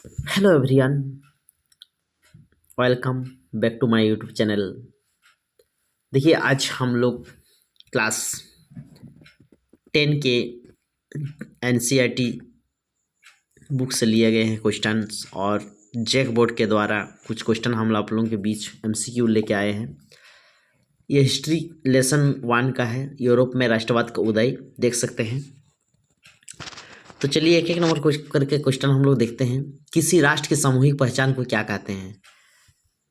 Hello everyone, welcome back to my YouTube channel. देखिए, आज हम लोग क्लास 10 के एनसीईआरटी बुक से लिए गए हैं क्वेश्चंस और जैक बोर्ड के द्वारा कुछ क्वेश्चन हम आप लोगों के बीच एमसीक्यू लेके आए हैं। ये हिस्ट्री लेसन 1 का है, यूरोप में राष्ट्रवाद का उदय, देख सकते हैं। तो चलिए एक एक नंबर करके क्वेश्चन हम लोग देखते हैं। किसी राष्ट्र की सामूहिक पहचान को क्या कहते हैं?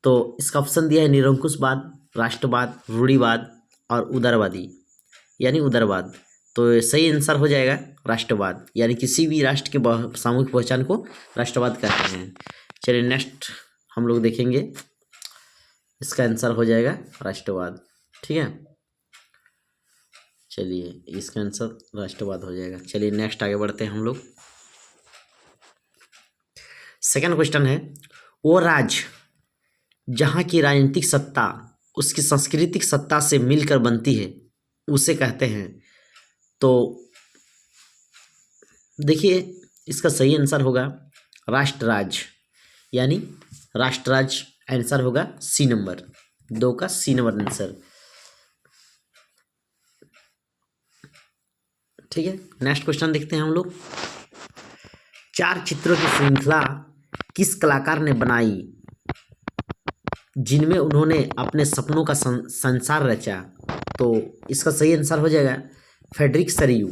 तो इसका ऑप्शन दिया है निरंकुशवाद, राष्ट्रवाद, रूढ़िवाद और उदारवादी यानी उदारवाद। तो सही आंसर हो जाएगा राष्ट्रवाद, यानी किसी भी राष्ट्र के सामूहिक पहचान को राष्ट्रवाद कहते हैं। चलिए नेक्स्ट हम लोग देखेंगे, इसका आंसर हो जाएगा राष्ट्रवाद। ठीक है, चलिए इसका आंसर राष्ट्रवाद हो जाएगा। चलिए नेक्स्ट आगे बढ़ते हैं हम लोग। सेकंड क्वेश्चन है, वो राज्य जहाँ की राजनीतिक सत्ता उसकी सांस्कृतिक सत्ता से मिलकर बनती है उसे कहते हैं। तो देखिए इसका सही आंसर होगा राष्ट्र राज्य, यानी राष्ट्र राज्य आंसर होगा सी नंबर 2 का सी नंबर आंसर। ठीक है, नेक्स्ट क्वेश्चन देखते हैं हम लोग। 4 चित्रों की श्रृंखला किस कलाकार ने बनाई जिनमें उन्होंने अपने सपनों का संसार रचा? तो इसका सही आंसर हो जाएगा Frederick Saryu,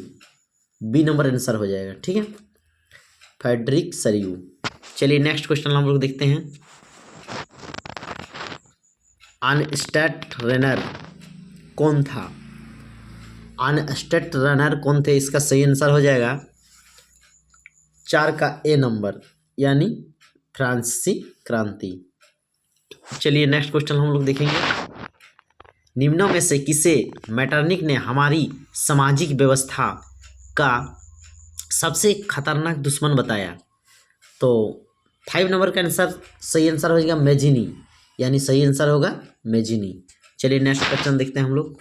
B number answer हो जाएगा। ठीक है, फ्रेडरिक सरियू। चलिए नेक्स्ट क्वेश्चन हम लोग देखते हैं। अनस्टेट रनर कौन था? अनस्टेट रनर कौन थे? इसका सही आंसर हो जाएगा 4 का ए नंबर, यानी फ्रांसीसी क्रांति। चलिए नेक्स्ट क्वेश्चन हम लोग देखेंगे। निम्नों में से किसे मैटरनिक ने हमारी सामाजिक व्यवस्था का सबसे खतरनाक दुश्मन बताया? तो 5 नंबर का आंसर सही आंसर हो जाएगा मेजिनी, यानी सही आंसर होगा मेजिनी। चलिए नेक्स्ट क्वेश्चन देखते हैं हम लोग।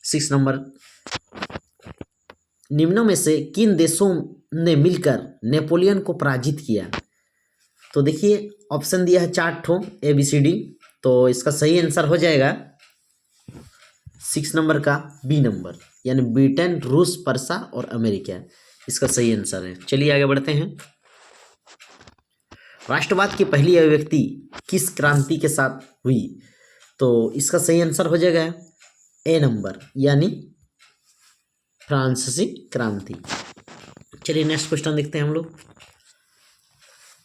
6 नंबर, निम्नों में से किन देशों ने मिलकर नेपोलियन को पराजित किया? तो देखिए ऑप्शन दिया है 4 ठो ABCD, तो इसका सही आंसर हो जाएगा 6 नंबर का बी नंबर, यानी ब्रिटेन, रूस, पर्सा और अमेरिका, इसका सही आंसर है। चलिए आगे बढ़ते हैं। राष्ट्रवाद की पहली अभिव्यक्ति किस क्रांति के साथ हुई? तो इसका सही आंसर हो जाएगा ए नंबर, यानी फ्रांसीसी क्रांति। चलिए नेक्स्ट क्वेश्चन देखते हैं हम लोग।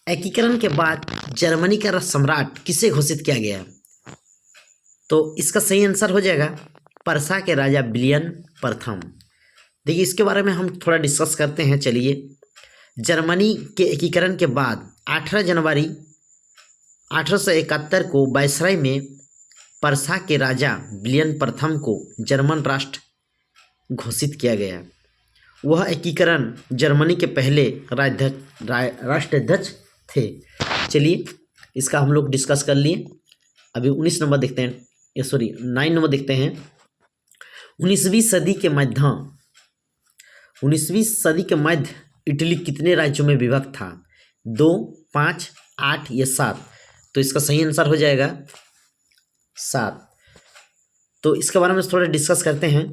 एकीकरण के बाद जर्मनी का सम्राट किसे घोषित किया गया? तो इसका सही आंसर हो जाएगा पर्सा के राजा विलियम प्रथम। देखिए इसके बारे में हम थोड़ा डिस्कस करते हैं। चलिए, जर्मनी के एकीकरण के बाद 18 जनवरी 1871 को वायसराय में पर्सा के राजा विलियम प्रथम को जर्मन राष्ट्र घोषित किया गया। वह एकीकरण जर्मनी के पहले राष्ट्राध्यक्ष थे। चलिए इसका हम लोग डिस्कस कर लिए। अभी 19 नंबर देखते हैं, 9 नंबर देखते हैं। 19वीं सदी के मध्य इटली कितने राज्यों में विभक्त था? 2, 5, 8 या 7? तो इसका सही आंसर हो जाएगा 7। तो इसके बारे में थोड़ा डिस्कस करते हैं।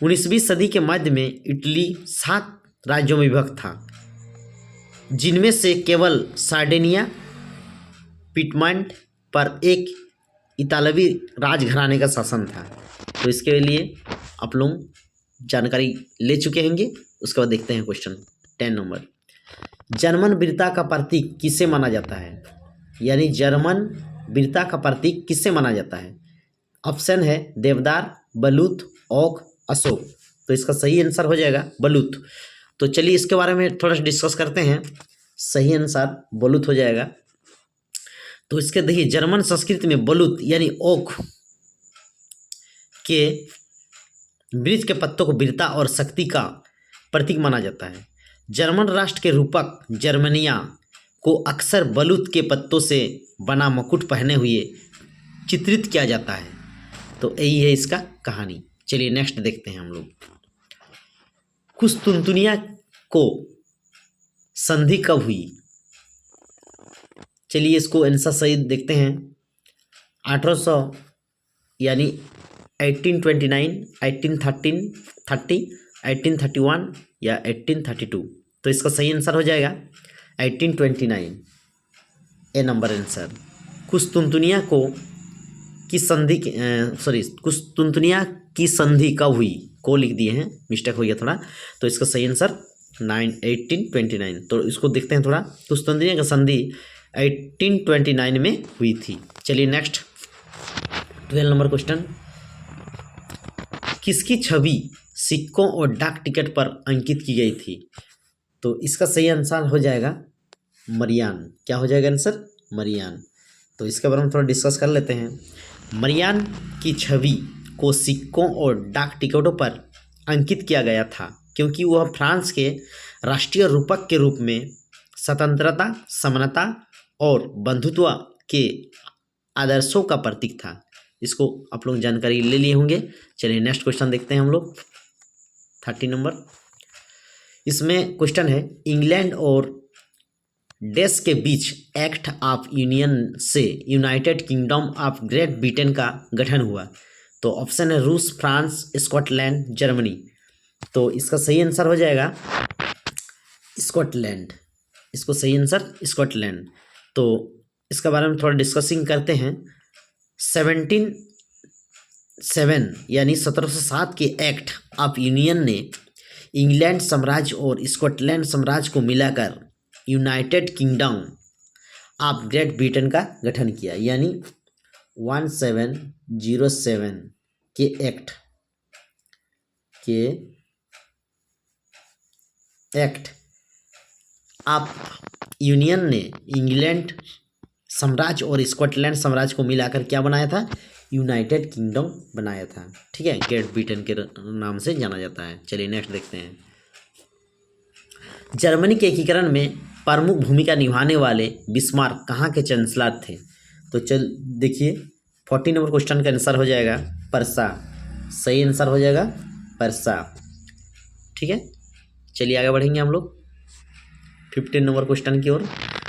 19वीं सदी के मध्य में इटली 7 राज्यों में विभक्त था, जिनमें से केवल सार्डिनिया, पिटमंट पर एक इतालवी राजघराने का शासन था। तो इसके लिए आप लोग जानकारी ले चुके होंगे। उसके बाद देखते हैं क्वेश्चन 10 नंबर। जर्मन वीरता का प्रतीक किसे माना जाता है? यानी जर्मन वीरता का प्रतीक किसे माना जाता है? ऑप्शन है देवदार, बलूत, ओक, अशोक। तो इसका सही आंसर हो जाएगा बलूत। तो चलिए इसके बारे में थोड़ा डिस्कस करते हैं। सही आंसर बलूत हो जाएगा। तो इसके देखिए, जर्मन संस्कृति में बलूत यानी ओक के वृक्ष के पत्तों को वीरता और शक्ति का प्रतीक माना जाता है। जर्मन राष्ट्र के रूपक जर्मनिया को अक्सर बलूत के पत्तों से बना मुकुट पहने हुए चित्रित किया जाता है। तो यही है इसका कहानी। चलिए नेक्स्ट देखते हैं हम लोग। कुस्तुनतुनिया को संधि कब हुई? चलिए इसको आंसर सही देखते हैं। 1800 यानी 1829, 1830, 1831 या 1832। तो इसका सही आंसर हो जाएगा 1829, ए नंबर आंसर। कुस्तुनतुनिया कुस्तुनतुनिया की संधि कब हुई, को लिख दिए हैं, मिस्टेक हो गया थोड़ा। तो इसका सही आंसर 1829। तो इसको देखते हैं थोड़ा। कुस्तुनतुनिया की संधि 1829 में हुई थी। चलिए नेक्स्ट 12 नंबर क्वेश्चन। किसकी छवि सिक्कों और डाक टिकट पर अंकित की गई थी? तो इसका सही आंसर हो जाएगा मरियान। क्या हो जाएगा आंसर? मरियान। तो इसके बारे में थोड़ा डिस्कस कर लेते हैं। मरियान की छवि को सिक्कों और डाक टिकटों पर अंकित किया गया था क्योंकि वह फ्रांस के राष्ट्रीय रूपक के रूप में स्वतंत्रता, समानता और बंधुत्व के आदर्शों का प्रतीक था। इसको आप लोग जानकारी ले लिए होंगे। चलिए नेक्स्ट क्वेश्चन देखते हैं हम लोग 30 नंबर। इसमें क्वेश्चन है, इंग्लैंड और देश के बीच एक्ट ऑफ यूनियन से United kingdom of great Britain का गठन हुआ। तो ऑप्शन है रूस, फ्रांस, स्कॉटलैंड, जर्मनी। तो इसका सही आंसर हो जाएगा स्कॉटलैंड। इसको सही आंसर स्कॉटलैंड। तो इसके बारे में थोड़ा डिस्कसिंग करते हैं। 1707 यानी 1707 के एक्ट ऑफ यूनियन ने इंग्लैंड साम्राज्य और स्कॉटलैंड साम्राज्य को मिलाकर United kingdom of great Britain का गठन किया। यानी 1707 के एक्ट ऑफ यूनियन ने इंग्लैंड साम्राज्य और स्कॉटलैंड साम्राज्य को मिलाकर क्या बनाया था? यूनाइटेड किंगडम बनाया था। ठीक है, ग्रेट ब्रिटेन के नाम से जाना जाता है। चलिए नेक्स्ट देखते हैं। जर्मनी के एकीकरण में प्रमुख भूमिका निभाने वाले बिस्मार्क कहाँ के चांसलर थे? तो चल देखिए 40 नंबर क्वेश्चन का आंसर हो जाएगा परसा। सही आंसर हो जाएगा परसा। ठीक है, चलिए आगे बढ़ेंगे हम लोग 15 नंबर क्वेश्चन की ओर।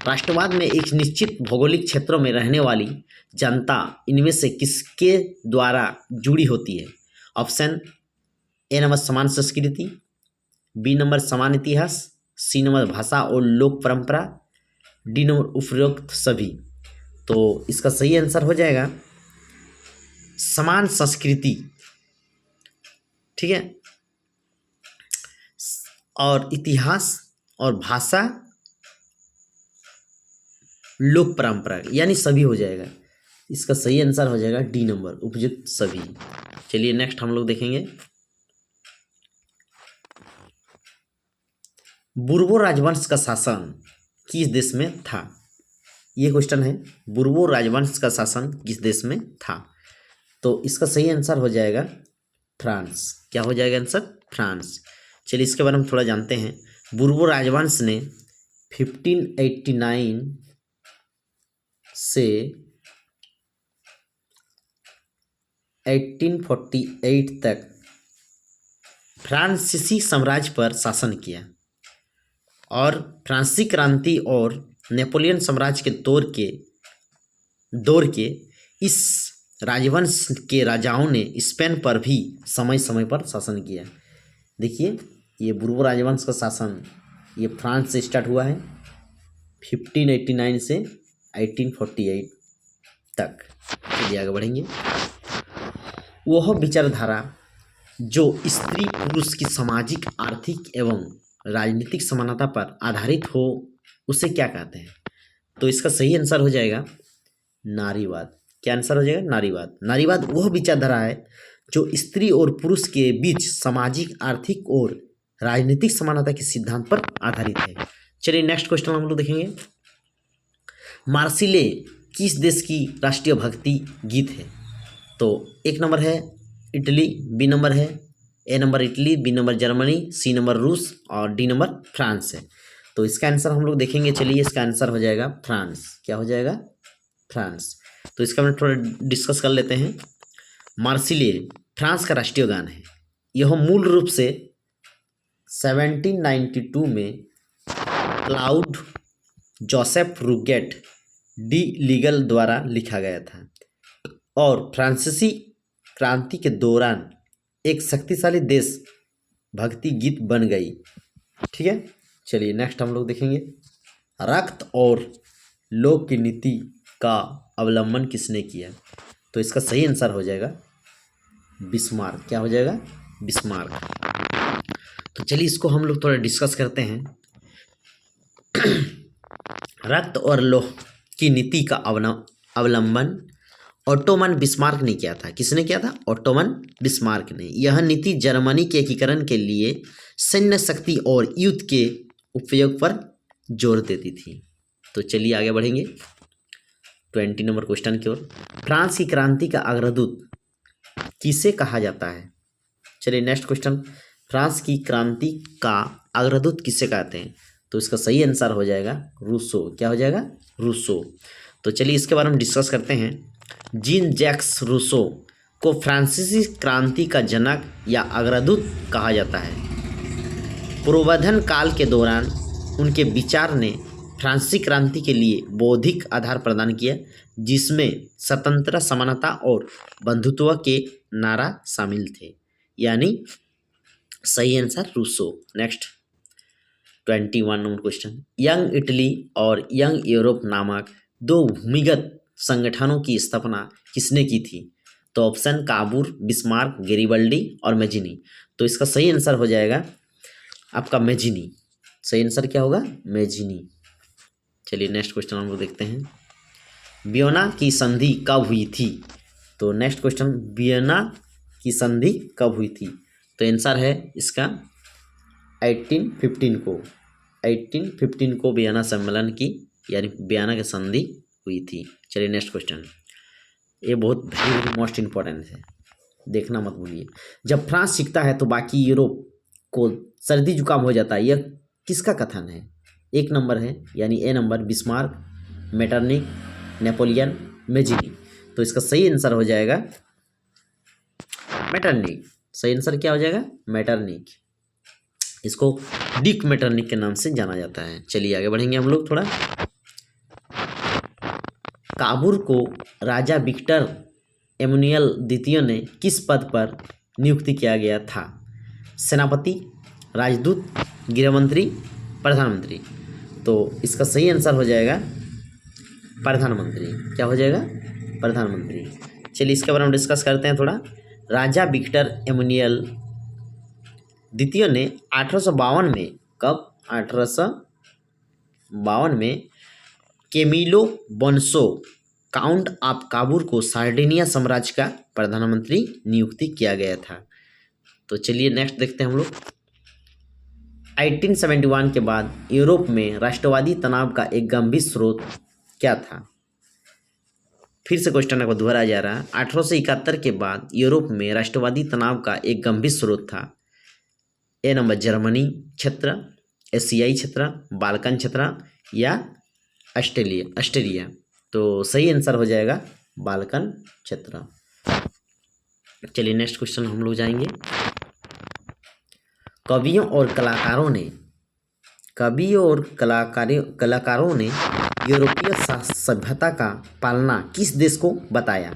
राष्ट्रवाद में एक निश्चित भौगोलिक क्षेत्रों में रहने वाली जनता इनमें से किसके द्वारा जुड़ी होती है? ऑप्शन ए नंबर समान संस्कृति, बी नंबर समान इतिहास, सी नंबर भाषा और लोक परंपरा, डी नंबर उपरोक्त सभी। तो इसका सही आंसर हो जाएगा समान संस्कृति। ठीक है, और इतिहास और भाषा, लोक परंपरा, यानी सभी हो जाएगा। इसका सही आंसर हो जाएगा डी नंबर उपयुक्त सभी। चलिए नेक्स्ट हम लोग देखेंगे। बुर्बो राजवंश का शासन किस देश में था? ये क्वेश्चन है, बुर्बो राजवंश का शासन किस देश में था? तो इसका सही आंसर हो जाएगा फ्रांस। क्या हो जाएगा आंसर? फ्रांस। चलिए इसके बारे में थोड़ा जानते हैं। बुर्बो राजवंश ने 1589 से 1848 तक फ्रांसीसी साम्राज्य पर शासन किया और फ्रांसीसी क्रांति और नेपोलियन साम्राज्य के दौर के इस राजवंश के राजाओं ने स्पेन पर भी समय समय पर शासन किया। देखिए ये बुर्बो राजवंश का शासन ये फ्रांस से स्टार्ट हुआ है 1589 से 1848 तक। चलिए आगे बढ़ेंगे। वह विचारधारा जो स्त्री पुरुष की सामाजिक, आर्थिक एवं राजनीतिक समानता पर आधारित हो उसे क्या कहते हैं? तो इसका सही आंसर हो जाएगा नारीवाद। क्या आंसर हो जाएगा? नारीवाद। नारीवाद वह विचारधारा है जो स्त्री और पुरुष के बीच सामाजिक, आर्थिक और राजनीतिक समानता के सिद्धांत पर आधारित है। चलिए नेक्स्ट क्वेश्चन हम लोग देखेंगे। मार्सिले किस देश की राष्ट्रीय भक्ति गीत है? तो एक नंबर है इटली, बी नंबर है A number Italy, B number Germany, C number रूस और डी नंबर फ्रांस है। तो इसका आंसर हम लोग देखेंगे। चलिए इसका आंसर हो जाएगा फ्रांस। क्या हो जाएगा? फ्रांस। तो इसका हम थोड़ा डिस्कस कर लेते हैं। मार्सिले फ्रांस का राष्ट्रीय गान है। यह मूल रूप से 1792 में क्लाउड जोसेफ रूगेट डी लीगल द्वारा लिखा गया था और फ्रांसीसी क्रांति के दौरान एक शक्तिशाली देश भक्ति गीत बन गई। ठीक है, चलिए नेक्स्ट हम लोग देखेंगे, रक्त और लोक की नीति का अवलंबन किसने किया? तो इसका सही आंसर हो जाएगा बिस्मार्क। क्या हो जाएगा? बिस्मार्क। तो चलिए इसको हम लोग थोड़ा डिस्कस करते हैं। रक्त और लोह की नीति का अवलंबन ओटोमन बिस्मार्क ने किया था। किसने किया था? ओटोमन बिस्मार्क ने। यह नीति जर्मनी के एकीकरण के लिए सैन्य शक्ति और युद्ध के उपयोग पर जोर देती थी। तो चलिए आगे बढ़ेंगे 20 नंबर क्वेश्चन की ओर। फ्रांस की क्रांति का अग्रदूत किसे कहा जाता है? चलिए नेक्स्ट क्वेश्चन, फ्रांस की क्रांति का अग्रदूत किसे कहते हैं? तो इसका सही आंसर हो जाएगा रूसो। क्या हो जाएगा? रूसो। तो चलिए इसके बारे में डिस्कस करते हैं। जीन जैक्स रूसो को फ्रांसीसी क्रांति का जनक या अग्रदूत कहा जाता है। प्रबोधन काल के दौरान उनके विचार ने फ्रांसीसी क्रांति के लिए बौद्धिक आधार प्रदान किया, जिसमें स्वतंत्रता, समानता और बंधुत्व के नारा शामिल थे। यानी सही आंसर रूसो। नेक्स्ट 21 नंबर क्वेश्चन, यंग इटली और यंग यूरोप नामक दो भूमिगत संगठनों की स्थापना किसने की थी? तो ऑप्शन काबूर, बिस्मार्क, गेरिबल्डी और मेजिनी। तो इसका सही आंसर हो जाएगा आपका मेजिनी। सही आंसर क्या होगा? मेजिनी। चलिए नेक्स्ट क्वेश्चन हम लोग देखते हैं, वियना की संधि कब हुई थी? तो नेक्स्ट क्वेश्चन, वियना की संधि कब हुई थी? तो आंसर है इसका 1815 को वियना सम्मेलन की यानी वियना की संधि हुई थी। चलिए नेक्स्ट क्वेश्चन, ये बहुत वेरी मोस्ट इम्पोर्टेंट है, देखना मत भूलिए। जब फ्रांस सीखता है तो बाकी यूरोप को सर्दी जुकाम हो जाता है, यह किसका कथन है? एक नंबर है यानी A number, Bismarck, Metternich, Napoleon, Mazzini. तो इसका सही आंसर हो जाएगा मेटरनिक। सही आंसर क्या हो जाएगा? मेटरनिक। इसको डिक मेटरनिक के नाम से जाना जाता है। चलिए आगे बढ़ेंगे हम लोग थोड़ा। काबूल को राजा विक्टर एमुनियल द्वितीय ने किस पद पर नियुक्त किया गया था? सेनापति, राजदूत, गृहमंत्री, प्रधानमंत्री। तो इसका सही आंसर हो जाएगा प्रधानमंत्री। क्या हो जाएगा? प्रधानमंत्री। चलिए इसके बारे में डिस्कस करते हैं थोड़ा। राजा विक्टर एमुनियल द्वितीय ने 1852 में, कब? 1852 में केमिलो बोनसो काउंट ऑफ काबूल को सार्डिनिया साम्राज्य का प्रधानमंत्री नियुक्त किया गया था। तो चलिए नेक्स्ट देखते हैं हम लोग। 1871 के बाद यूरोप में राष्ट्रवादी तनाव का एक गंभीर स्रोत क्या था? फिर से क्वेश्चन को दोहराया जा रहा है। 1871 के बाद यूरोप में राष्ट्रवादी तनाव का एक गंभीर स्रोत था। ए नंबर, जर्मनी क्षेत्र, एशियाई क्षेत्र, बाल्कन क्षेत्र या ऑस्ट्रेलिया। तो सही आंसर हो जाएगा बाल्कन क्षेत्र। चलिए नेक्स्ट क्वेश्चन हम लोग जाएंगे। कवियों और कलाकारों ने यूरोपीय सभ्यता का पालना किस देश को बताया?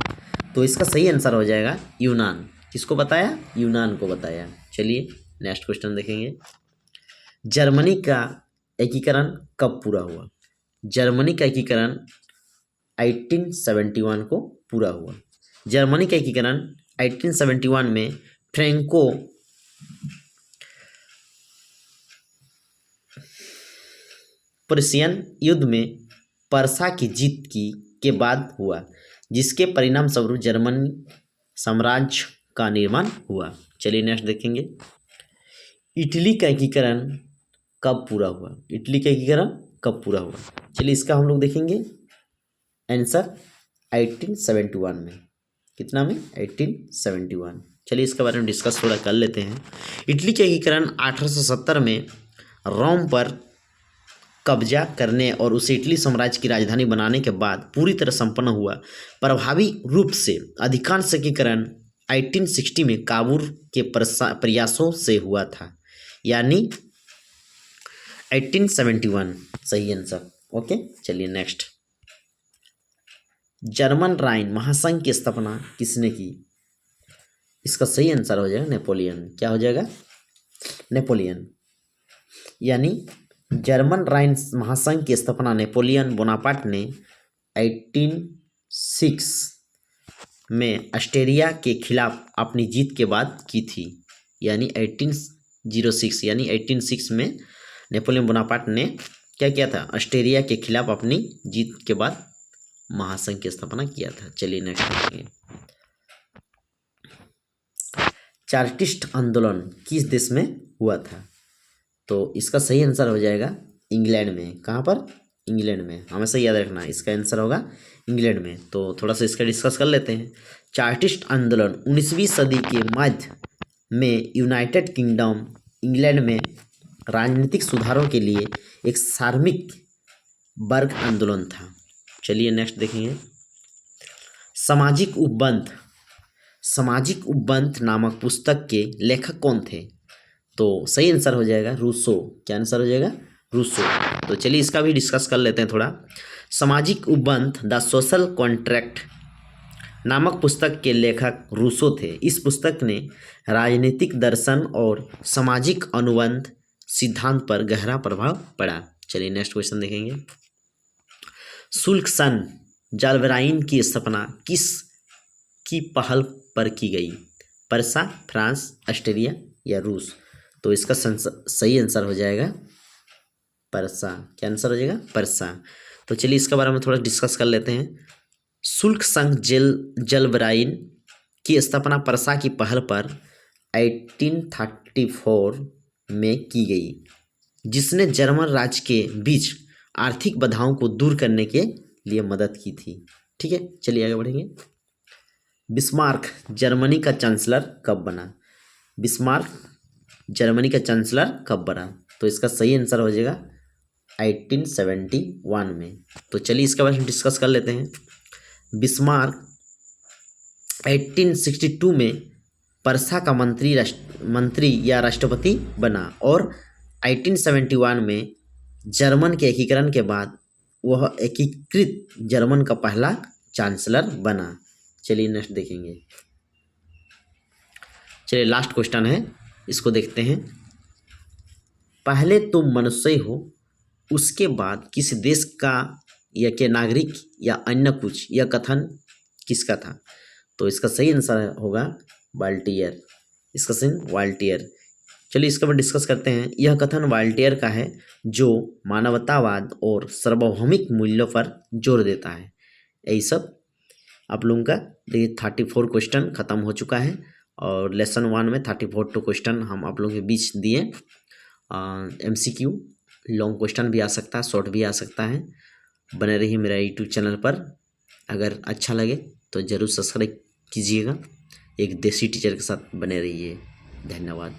तो इसका सही आंसर हो जाएगा यूनान। किसको बताया? यूनान को बताया। चलिए नेक्स्ट क्वेश्चन देखेंगे। जर्मनी का एकीकरण कब पूरा हुआ? जर्मनी का एकीकरण 1871 को पूरा हुआ। जर्मनी का एकीकरण 1871 में फ्रैंको पर्शियन युद्ध में पर्सा की जीत के बाद हुआ, जिसके परिणाम स्वरूप जर्मन साम्राज्य का निर्माण हुआ। चलिए नेक्स्ट देखेंगे। इटली का एकीकरण कब पूरा हुआ? इटली का एकीकरण कब पूरा हुआ? चलिए इसका हम लोग देखेंगे आंसर 1871 में। कितना में? 1871। चलिए इसके बारे में डिस्कस थोड़ा कर लेते हैं। इटली का एकीकरण 1870 में रोम पर कब्जा करने और उसे इटली साम्राज्य की राजधानी बनाने के बाद पूरी तरह संपन्न हुआ। प्रभावी रूप से अधिकांश एकीकरण 1860 में काबूल के प्रयासों से हुआ था, यानी 1871 सही आंसर। ओके, चलिए नेक्स्ट जर्मन राइन महासंघ की स्थापना किसने की? इसका सही आंसर हो जाएगा नेपोलियन। क्या हो जाएगा? नेपोलियन। यानी जर्मन राइन महासंघ की स्थापना नेपोलियन बोनापार्ट ने 1806 में ऑस्ट्रिया के खिलाफ अपनी जीत के बाद की थी। यानी 1806 यानी 1806 में नेपोलियन बोनापार्ट ने क्या किया था? ऑस्ट्रिया के खिलाफ अपनी जीत के बाद महासंघ की स्थापना किया था। चलिए नेक्स्ट देखेंगे। चार्टिस्ट आंदोलन किस देश में हुआ था? तो इसका सही आंसर हो जाएगा इंग्लैंड में। कहाँ पर? इंग्लैंड में। हमेशा याद रखना इसका आंसर होगा इंग्लैंड में। तो थोड़ा सा इसका डिस्कस कर लेते हैं। चार्टिस्ट आंदोलन 19वीं सदी के मध्य में यूनाइटेड किंगडम इंग्लैंड में राजनीतिक सुधारों के लिए एक सार्वजनिक वर्ग आंदोलन था। चलिए नेक्स्ट देखेंगे। सामाजिक उपबंध नामक पुस्तक के लेखक कौन थे? तो सही आंसर हो जाएगा रूसो। क्या आंसर हो जाएगा? रूसो। तो चलिए इसका भी डिस्कस कर लेते हैं थोड़ा। सामाजिक उपबंध द सोशल कॉन्ट्रैक्ट नामक पुस्तक के लेखक रूसो थे। इस पुस्तक ने राजनीतिक दर्शन और सामाजिक अनुबंध सिद्धांत पर गहरा प्रभाव पड़ा। चलिए नेक्स्ट क्वेश्चन देखेंगे। शुल्क सन जाल्बराइन की स्थापना किस की पहल पर की गई? परसा, फ्रांस, ऑस्ट्रिया या रूस? तो इसका सही आंसर हो जाएगा परसा। क्या आंसर हो जाएगा? परसा। तो चलिए इसके बारे में थोड़ा डिस्कस कर लेते हैं। शुल्क संघ जाल्बराइन की स्थापना परसा की पहल पर 1834 में की गई, जिसने जर्मन राज्य के बीच आर्थिक बाधाओं को दूर करने के लिए मदद की थी। ठीक है, चलिए आगे बढ़ेंगे। बिस्मार्क जर्मनी का चांसलर कब बना? बिस्मार्क जर्मनी का चांसलर कब बना? तो इसका सही आंसर हो जाएगा 1871 में। तो चलिए इसके बारे में डिस्कस कर लेते हैं। बिस्मार्क 1862 में परसा का मंत्री या राष्ट्रपति बना और 1871 में जर्मन के एकीकरण के बाद वह एकीकृत जर्मन का पहला चांसलर बना। चलिए नेक्स्ट देखेंगे। चलिए लास्ट क्वेश्चन है, इसको देखते हैं। पहले तुम मनुष्य हो, उसके बाद किसी देश का या के नागरिक या अन्य कुछ, यह कथन किसका था? तो इसका सही आंसर होगा वाल्टियर। इसका सही वाल्टियर। चलिए इसके बाद डिस्कस करते हैं। यह कथन वाल्टियर का है जो मानवतावाद और सार्वभौमिक मूल्यों पर जोर देता है। यही सब आप लोगों का देखिए 34 क्वेश्चन खत्म हो चुका है और लेसन 1 में 34 क्वेश्चन हम आप लोगों के बीच दिए। MCQ लॉन्ग क्वेश्चन भी आ सकता है, शॉर्ट भी आ सकता है। बने रहिए मेरा यूट्यूब चैनल पर। अगर अच्छा लगे तो ज़रूर सब्सक्राइब कीजिएगा। एक देसी टीचर के साथ बने रहिए। धन्यवाद।